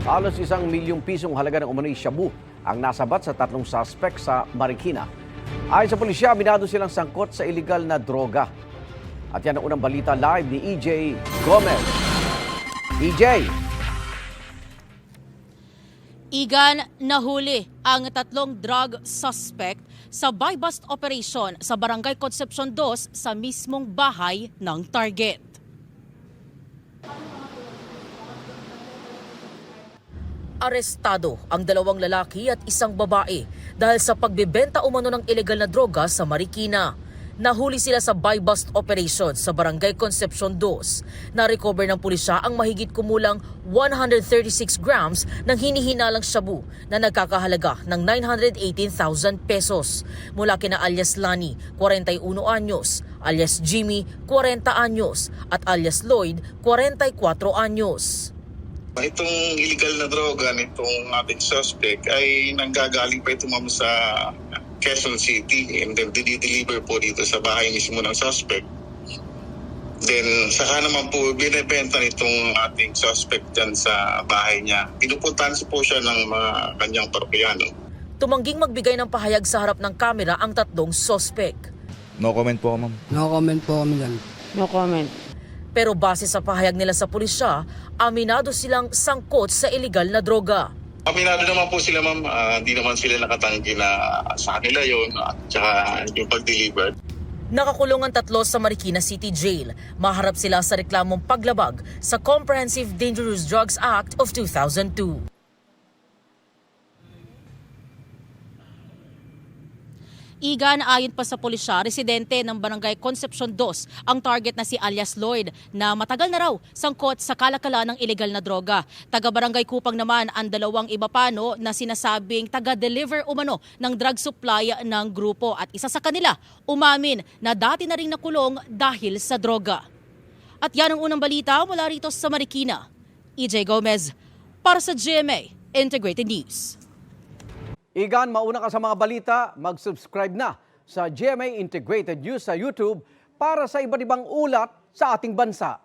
Halos 1 milyong pisong halaga ng umano'y shabu ang nasabat sa 3 suspect sa Marikina. Ayon sa pulisya, aminado silang sangkot sa iligal na droga. At yan ang unang balita live ni EJ Gomez. EJ! Igan, nahuli ang 3 drug suspect sa buy-bust operation sa Barangay Concepcion 2 sa mismong bahay ng target. Arestado ang 2 lalaki at 1 babae dahil sa pagbebenta umano ng ilegal na droga sa Marikina. Nahuli sila sa buy-bust operation sa Barangay Concepcion 2. Na-recover ng pulisya ang mahigit kumulang 136 grams ng hinihinalang shabu na nagkakahalaga ng 918,000 pesos. Mula kina alias Lani, 41 anyos, alias Jimmy, 40 anyos, at alias Lloyd, 44 anyos. Itong illegal na droga nitong ating suspect ay nanggagaling pa ito ma'am sa Quezon City and then dinideliver po dito sa bahay mismo ng suspect. Then saka naman po binibenta nitong ating suspect dyan sa bahay niya. Pinupuntahan po siya ng mga kanyang parokyano. Tumangging magbigay ng pahayag sa harap ng kamera ang 3 suspect. No comment po, ma'am. No comment po kami dyan. No comment. Pero base sa pahayag nila sa pulisya, aminado silang sangkot sa iligal na droga. Aminado naman po sila ma'am, hindi naman sila nakatanggi na sa kanila yun at saka yung pag-deliver. Nakakulong ang 3 sa Marikina City Jail. Maharap sila sa reklamong paglabag sa Comprehensive Dangerous Drugs Act of 2002. Igan, ayon pa sa pulisya, residente ng Barangay Concepcion 2 ang target na si alias Lloyd na matagal na raw sangkot sa kalakala ng ilegal na droga. Taga-Barangay Kupang naman ang 2 iba pa na sinasabing taga-deliver umano ng drug supply ng grupo at isa sa kanila umamin na dati na rin nakulong dahil sa droga. At yan ang unang balita mula rito sa Marikina. EJ Gomez para sa GMA Integrated News. Igan, mauna ka sa mga balita, mag-subscribe na sa GMA Integrated News sa YouTube para sa iba't ibang ulat sa ating bansa.